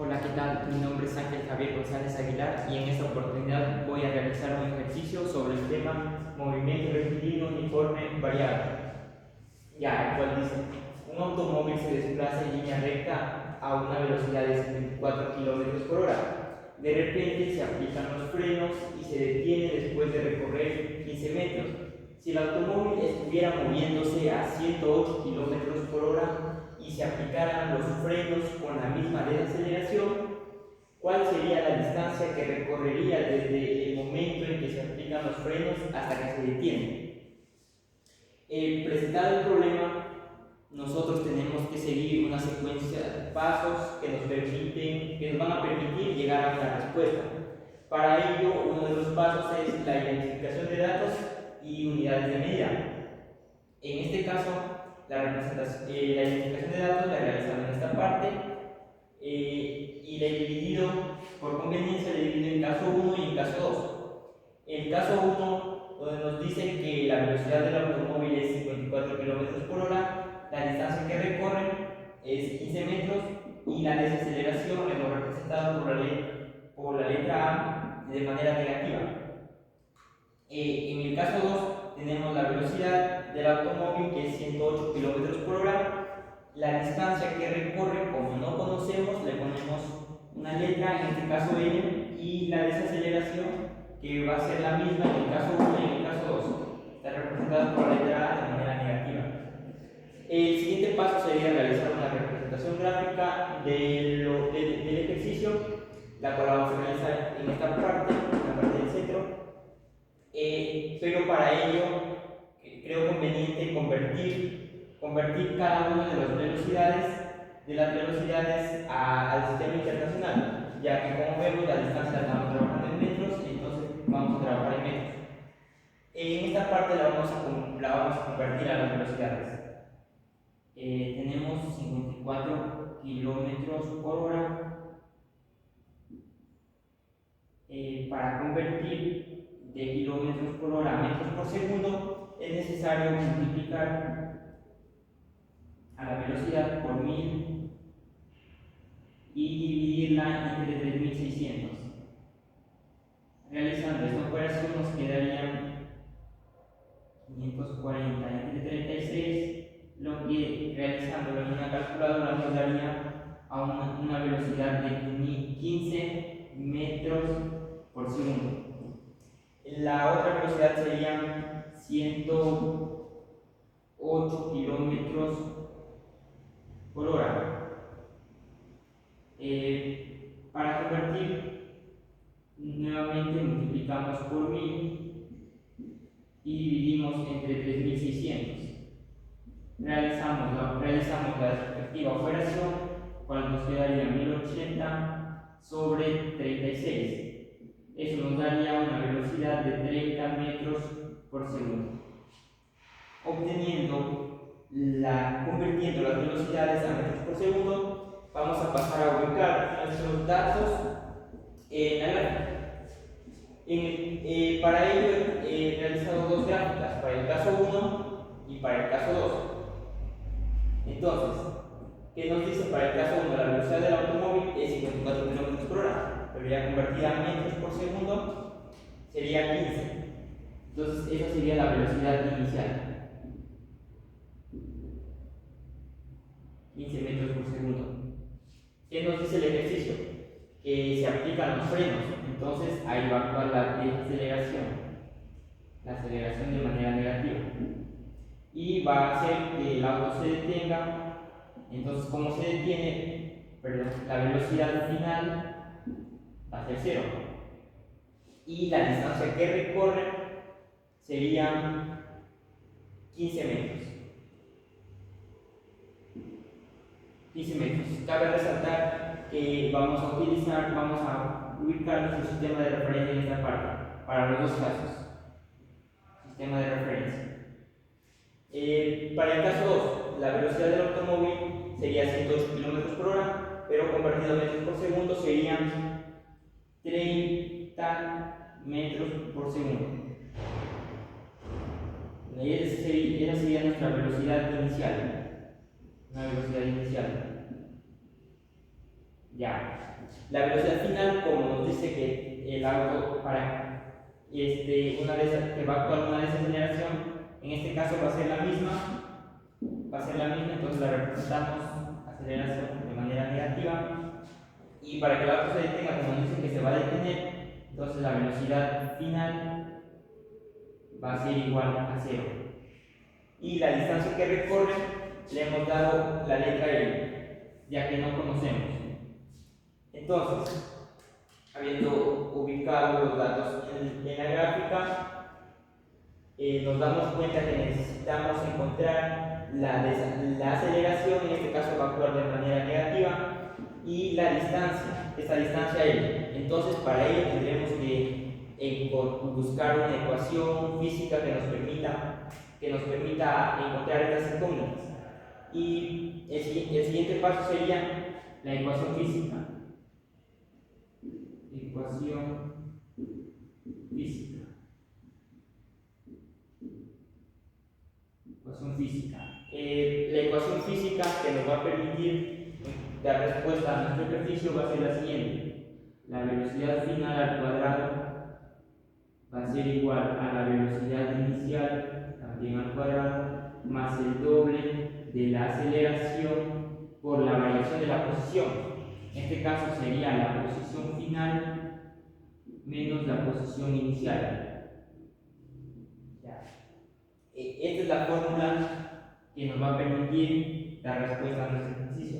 Hola, ¿qué tal? Mi nombre es Ángel Javier González Aguilar y en esta oportunidad voy a realizar un ejercicio sobre el tema movimiento rectilíneo uniforme variable. Ya, el cual dice: un automóvil se desplaza en línea recta a una velocidad de 74 km por hora. De repente se aplican los frenos y se detiene después de recorrer 15 metros. Si el automóvil estuviera moviéndose a 108 km por hora y se aplicaran los frenos con la misma desaceleración, ¿cuál sería la distancia que recorrería desde el momento en que se aplican los frenos hasta que se detiene? Presentado el problema, nosotros tenemos que seguir una secuencia de pasos que nos van a permitir llegar a una respuesta. Para ello, uno de los pasos es la identificación de datos y unidades de medida. En este caso, la identificación de datos la realizamos en esta parte y la he dividido, por conveniencia, le he dividido en caso 1 y en caso 2. El caso 1, donde nos dice que la velocidad del automóvil es 54 km por hora, la distancia que recorre es 15 metros y la desaceleración la hemos representado por la letra A de manera negativa. En el caso 2 tenemos la velocidad del automóvil, que es 108 km por hora. La distancia que recorre, como no conocemos, le ponemos una letra, en este caso N, y la desaceleración, que va a ser la misma en el caso 1 y en el caso 2. Está representada por la letra A de manera negativa. El siguiente paso sería realizar una representación gráfica del ejercicio, la cual vamos a realizar en esta parte, en la parte del centro. Pero para ello creo conveniente convertir cada una de las velocidades al sistema internacional, ya que, como vemos, la distancia la estamos trabajando en metros, entonces vamos a trabajar en metros. En esta parte la vamos a convertir a las velocidades. Tenemos 54 kilómetros por hora. Para convertir de kilómetros por hora a metros por segundo, es necesario multiplicar a la velocidad por 1000 y dividirla entre 3600. Realizando esta operación nos quedarían 540 entre 36, lo que, realizándolo en una calculadora, nos daría a una velocidad de 15 metros por segundo. La otra velocidad serían 108 kilómetros por hora. Para convertir, nuevamente multiplicamos por 1000 y dividimos entre 3600. Realizamos la respectiva operación, cual nos quedaría 1080 sobre 36. Eso nos daría una velocidad de 30 metros por segundo. Convirtiendo las velocidades a metros por segundo, vamos a pasar a ubicar nuestros datos en la gráfica. Para ello he realizado dos gráficas, para el caso 1 y para el caso 2. Entonces, ¿qué nos dice para el caso 1? La velocidad del automóvil es 54 km por hora, pero ya convertida a metros por segundo sería 15. Entonces, esa sería la velocidad inicial: 15 metros por segundo. ¿Qué nos dice el ejercicio? Que se aplican los frenos, entonces ahí va a actuar la aceleración de manera negativa, y va a hacer que el auto se detenga. Entonces, como se detiene, la velocidad final va a ser 0 y la distancia que recorre serían 15 metros. 15 metros. Cabe resaltar que vamos a ubicar nuestro sistema de referencia en esta parte para los dos casos. Sistema de referencia. Para el caso 2, la velocidad del automóvil sería 108 km por hora, pero convertido a metros por segundo serían 30 metros por segundo. Esa sería nuestra velocidad inicial. Una velocidad inicial Ya. La velocidad final, como nos dice que el auto una vez que va a actuar una desaceleración, en este caso va a ser la misma, entonces la representamos aceleración de manera negativa. Y para que el auto se detenga, como nos dice que se va a detener, entonces la velocidad final va a ser igual a 0. Y la distancia que recorre le hemos dado la letra L, ya que no conocemos. Entonces, habiendo ubicado los datos en la gráfica, nos damos cuenta que necesitamos encontrar la aceleración, en este caso va a actuar de manera negativa, y la distancia, esta distancia L. Entonces, para ello tendremos que buscar una ecuación física que nos permita encontrar estas incógnitas. Y el siguiente paso sería la ecuación física. Ecuación física. La ecuación física que nos va a permitir dar respuesta a nuestro ejercicio va a ser la siguiente. La velocidad final al cuadrado va a ser igual a la velocidad inicial, también al cuadrado, más el doble de la aceleración por la variación de la posición. En este caso sería la posición final menos la posición inicial. Esta es la fórmula que nos va a permitir dar respuesta a nuestro ejercicio.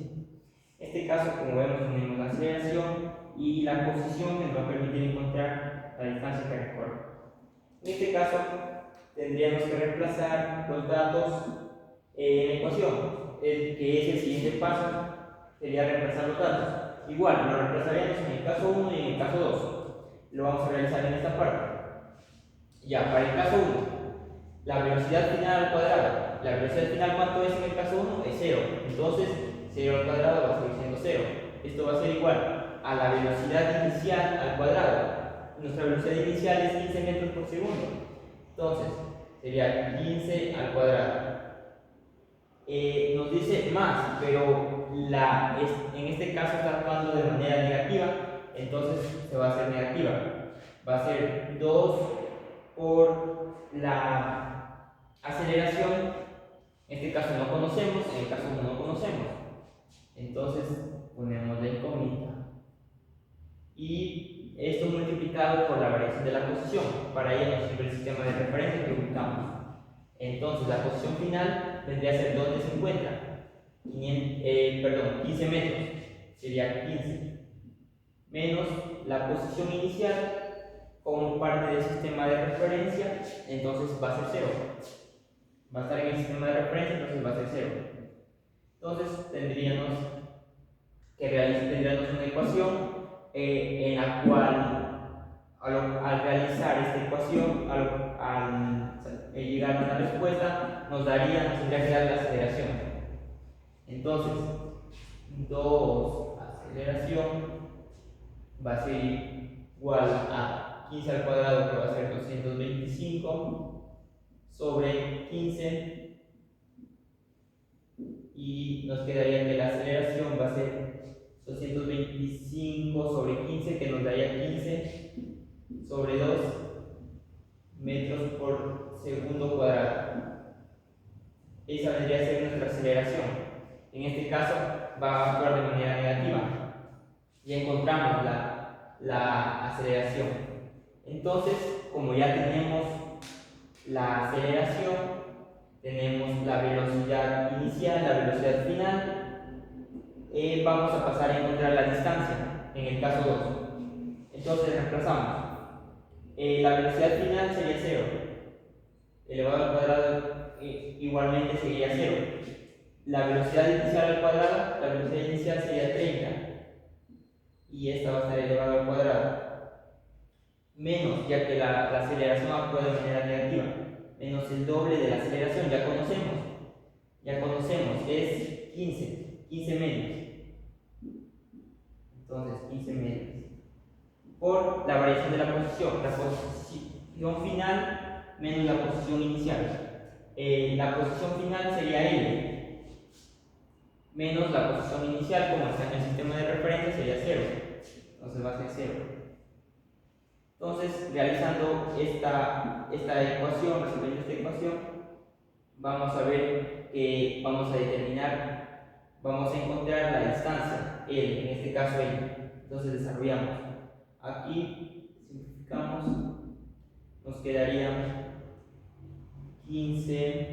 En este caso, como vemos, tenemos la aceleración y la posición que nos va a permitir encontrar la distancia que recorre. En este caso, tendríamos que reemplazar los datos en la ecuación, que es el siguiente paso, sería reemplazar los datos. Igual, lo reemplazaríamos en el caso 1 y en el caso 2. Lo vamos a realizar en esta parte. Ya, para el caso 1. La velocidad final al cuadrado. La velocidad final, ¿cuánto es en el caso 1? Es 0. Entonces, 0 al cuadrado va a seguir siendo 0. Esto va a ser igual a la velocidad inicial al cuadrado. Nuestra velocidad inicial es 15 metros por segundo. Entonces, sería 15 al cuadrado. Nos dice más, pero en este caso está actuando de manera negativa. Entonces, se va a hacer negativa. Va a ser 2 por la aceleración. En este caso no conocemos, en el caso 1 no conocemos. Entonces ponemos la incógnita. Y esto multiplicado por la variación de la posición. Para ello nos sirve el sistema de referencia que ubicamos. Entonces la posición final vendría a ser donde se encuentra. 15 metros. Sería 15. Menos la posición inicial como parte del sistema de referencia, entonces va a ser 0. Va a estar en el sistema de referencia, entonces va a ser 0. Entonces tendríamos una ecuación en la cual al realizar esta ecuación, al llegar a una respuesta, nos tendría que dar la aceleración. Entonces, 2 aceleración va a ser igual a 15 al cuadrado, que va a ser 225 sobre 15, y nos quedaría que la aceleración va a ser 225 sobre 15, que nos daría 15 sobre 2 metros por segundo cuadrado. Esa vendría a ser nuestra aceleración. En este caso va a actuar de manera negativa. Ya encontramos la aceleración. Entonces, como ya tenemos la aceleración, tenemos la velocidad inicial, la velocidad final, vamos a pasar a encontrar la distancia en el caso 2. Entonces reemplazamos. La velocidad final sería 0, elevado al cuadrado igualmente sería 0. La velocidad inicial al cuadrado, la velocidad inicial sería 30, y esta va a estar elevada al cuadrado, menos, ya que la aceleración actúa de manera negativa, menos el doble de la aceleración. Ya conocemos, es 15 medios. Entonces 15 medios por la variación de la posición final menos la posición inicial. La posición final sería L menos la posición inicial, como está en el sistema de referencia, sería entonces va a ser 0. Entonces, realizando esta ecuación, resolviendo esta ecuación, vamos a ver que vamos a determinar, vamos a encontrar la distancia, L, en este caso L. Entonces desarrollamos. Aquí simplificamos, nos quedaría 15L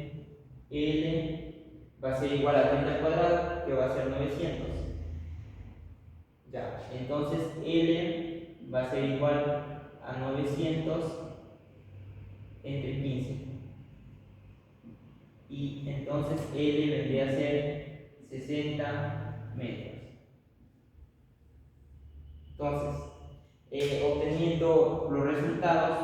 va a ser igual a 30 al cuadrado, que va a ser 900. Ya, entonces L va a ser igual a 900 entre 15. Y entonces L vendría a ser 60 metros. Entonces, obteniendo los resultados,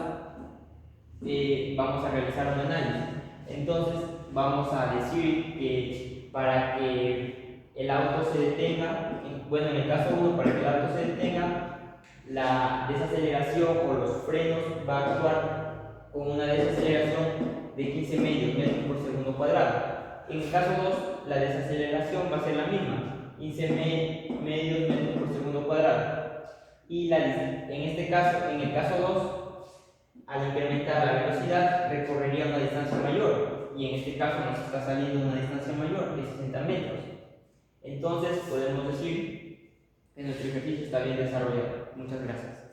vamos a realizar un análisis. Entonces, vamos a decir que para que el auto se detenga, bueno, en el caso 1, para que el auto se detenga, la desaceleración o los frenos va a actuar con una desaceleración de 15 medios metros por segundo cuadrado. En el caso 2, la desaceleración va a ser la misma, 15 medios metros por segundo cuadrado. Y en este caso, en el caso 2, al incrementar la velocidad, recorrería una distancia mayor. Y en este caso nos está saliendo una distancia mayor de 60 metros. Entonces, podemos decir que nuestro ejercicio está bien desarrollado. Muchas gracias.